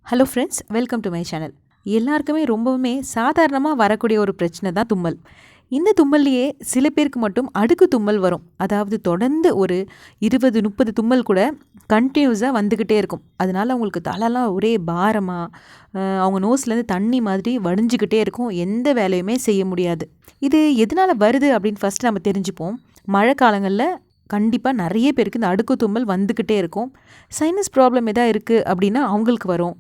Hello friends, welcome to my channel. எல்லாருக்குமே ரொம்பவுமே சாதாரணமாக வரக்கூடிய ஒரு பிரச்சனை தான் தும்மல். இந்த தும்மல்லையே சில பேருக்கு மட்டும் அடுக்கு தும்மல் வரும். அதாவது தொடர்ந்து ஒரு 20-30 தும்மல் கூட கண்டினியூஸாக வந்துக்கிட்டே இருக்கும். அதனால் அவங்களுக்கு தலைலாம் ஒரே பாரமாக, அவங்க நோஸ்லேருந்து தண்ணி மாதிரி வடிஞ்சிக்கிட்டே இருக்கும். எந்த வேலையுமே செய்ய முடியாது. இது எதனால் வருது அப்படின்னு ஃபஸ்ட்டு நம்ம தெரிஞ்சுப்போம். மழை காலங்களில் கண்டிப்பாக நிறைய பேருக்கு இந்த அடுக்கு தும்மல் வந்துக்கிட்டே இருக்கும். சைனஸ் ப்ராப்ளம் எதாவது இருக்குது அப்படின்னா அவங்களுக்கு வரும்.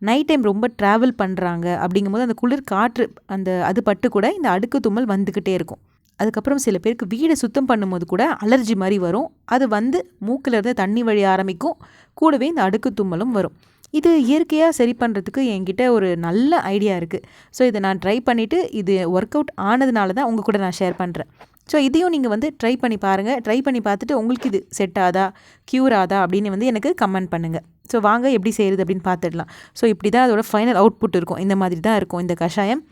நைட் டைம் ரொம்ப ட்ராவல் பண்ணுறாங்க அப்படிங்கும்போது அந்த குளிர் காற்று அது பட்டு கூட இந்த அடுக்கு தும்மல் வந்துக்கிட்டே இருக்கும். அதுக்கப்புறம் சில பேருக்கு வீடை சுத்தம் பண்ணும்போது கூட அலர்ஜி மாதிரி வரும். அது வந்து மூக்கிலேருந்து தண்ணி வழி ஆரம்பிக்கும். கூடவே இந்த அடுக்கு தும்மலும் வரும். இது இயற்கையாக சரி பண்ணுறதுக்கு என்கிட்ட ஒரு நல்ல ஐடியா இருக்குது. ஸோ இதை நான் ட்ரை பண்ணிவிட்டு இது ஒர்க் அவுட் ஆனதுனால தான் உங்கள் கூட நான் ஷேர் பண்ணுறேன். ஸோ இதையும் நீங்கள் வந்து ட்ரை பண்ணி பாருங்கள். ட்ரை பண்ணி பார்த்துட்டு உங்களுக்கு இது செட் ஆதா, க்யூர் ஆதா அப்படின்னு எனக்கு கமெண்ட் பண்ணுங்கள். ஸோ வாங்க எப்படி செய்கிறது அப்படின்னு பார்த்துடலாம். ஸோ இப்படி தான் அதோட ஃபைனல் அவுட்புட் இருக்கும். இந்த மாதிரி தான் இருக்கும் இந்த கஷாயம்.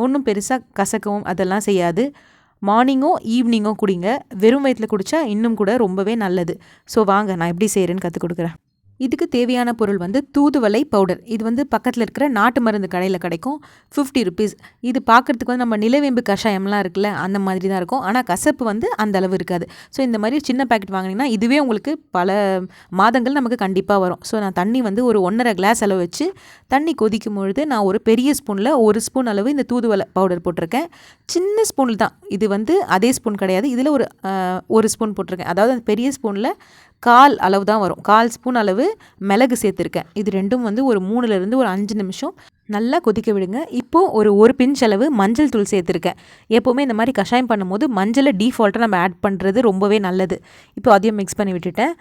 ஒன்றும் பெருசாக கசக்கவும் அதெல்லாம் செய்யாது. மார்னிங்கோ ஈவினிங்கோ குடிங்க. வெறும் வயிற்றில் குடித்தா இன்னும் கூட ரொம்பவே நல்லது. ஸோ வாங்க நான் எப்படி செய்கிறேன்னு கற்றுக் கொடுக்குறேன். இதுக்கு தேவையான பொருள் வந்து தூதுவளை பவுடர். இது வந்து பக்கத்தில் இருக்கிற நாட்டு மருந்து கடையில் கிடைக்கும். 50 ருபீஸ். இது பார்க்குறதுக்கு வந்து நம்ம நிலவேம்பு கஷாயம்லாம் இருக்குல்ல, அந்த மாதிரி தான் இருக்கும். ஆனால் கசப்பு வந்து அந்த அளவு இருக்காது. ஸோ இந்த மாதிரி சின்ன பேக்கெட் வாங்கினீங்கன்னா இதுவே உங்களுக்கு பல மாதங்கள் நமக்கு கண்டிப்பாக வரும். ஸோ நான் தண்ணி வந்து ஒரு 1.5 கிளாஸ் அளவு வச்சு தண்ணி கொதிக்கும் பொழுது நான் ஒரு பெரிய ஸ்பூனில் 1 ஸ்பூன் அளவு இந்த தூதுவளை பவுடர் போட்டிருக்கேன். சின்ன ஸ்பூனில் தான், இது வந்து அதே ஸ்பூன் கிடையாது. இதில் ஒரு ஸ்பூன் போட்டிருக்கேன். அதாவது அந்த பெரிய ஸ்பூனில் 1/4 அளவு தான் வரும். 1/4 ஸ்பூன் அளவு மிளகு சேர்த்துருக்கேன். இது ரெண்டும் வந்து ஒரு 3லேருந்து ஒரு 5 நிமிஷம் நல்லா கொதிக்க விடுங்க. இப்போது ஒரு பிஞ்ச் அளவு மஞ்சள் தூள் சேர்த்துருக்கேன். எப்போவுமே இந்த மாதிரி கஷாயம் பண்ணும்போது மஞ்சளை டீஃபால்ட்டாக நம்ம ஆட் பண்ணுறது ரொம்பவே நல்லது. இப்போ அதையும் மிக்ஸ் பண்ணி விட்டுட்டேன்.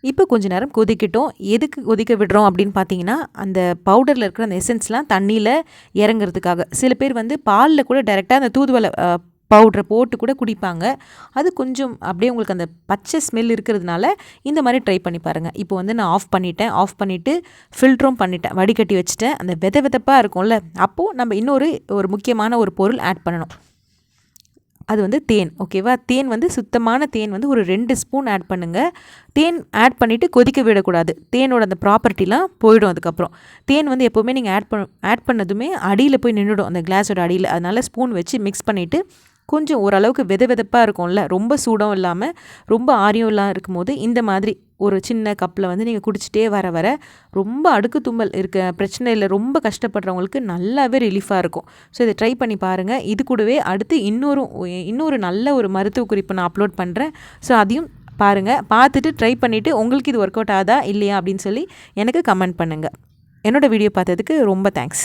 இப்போ கொஞ்சம் நேரம் கொதிக்கட்டும். எதுக்கு கொதிக்க விடுறோம் அப்படின்னு பார்த்தீங்கன்னா, அந்த பவுடரில் இருக்கிற அந்த எசன்ஸ்லாம் தண்ணியில் இறங்குறதுக்காக. சில பேர் வந்து பாலில் கூட டைரெக்டாக அந்த தூதுவளை பவுட்ரை போட்டு கூட குடிப்பாங்க. அது கொஞ்சம் அப்படியே உங்களுக்கு அந்த பச்சை ஸ்மெல் இருக்கிறதுனால இந்த மாதிரி ட்ரை பண்ணி பாருங்கள். இப்போ வந்து நான் ஆஃப் பண்ணிவிட்டு ஃபில்டரும் பண்ணிட்டேன், வடிகட்டி வச்சுட்டேன். அந்த வெதப்பாக இருக்கும்ல, அப்போது நம்ம ஒரு முக்கியமான ஒரு பொருள் ஆட் பண்ணணும். அது வந்து தேன். ஓகேவா? தேன் வந்து சுத்தமான தேன் வந்து ஒரு 2 ஸ்பூன் ஆட் பண்ணுங்கள். தேன் ஆட் பண்ணிவிட்டு கொதிக்க விடக்கூடாது. தேனோட அந்த ப்ராப்பர்ட்டிலாம் போயிடும். அதுக்கப்புறம் தேன் வந்து எப்போவுமே நீங்கள் ஆட் பண்ணதுமே அடியில் போய் நின்றுடும், அந்த கிளாஸோட அடியில். அதனால் ஸ்பூன் வச்சு மிக்ஸ் பண்ணிவிட்டு கொஞ்சம் ஓரளவுக்கு வெதப்பாக இருக்கும்ல, ரொம்ப சூடும் இல்லாமல் ரொம்ப ஆரியம் இல்லாமல் இருக்கும்போது இந்த மாதிரி ஒரு சின்ன கப்பில் வந்து நீங்கள் குடிச்சிட்டே வர ரொம்ப அடுக்கு தும்மல் இருக்க பிரச்சனையில் ரொம்ப கஷ்டப்படுறவங்களுக்கு நல்லாவே ரிலீஃபாக இருக்கும். ஸோ இதை ட்ரை பண்ணி பாருங்கள். இது கூடவே அடுத்து இன்னொரு நல்ல ஒரு மருத்துவ குறிப்பு நான் அப்லோட் பண்ணுறேன். ஸோ அதையும் பாருங்கள். பார்த்துட்டு ட்ரை பண்ணிவிட்டு உங்களுக்கு இது ஒர்க் அவுட் ஆகுதா இல்லையா அப்படின்னு சொல்லி எனக்கு கமெண்ட் பண்ணுங்கள். என்னோடய வீடியோ பார்த்ததுக்கு ரொம்ப தேங்க்ஸ்.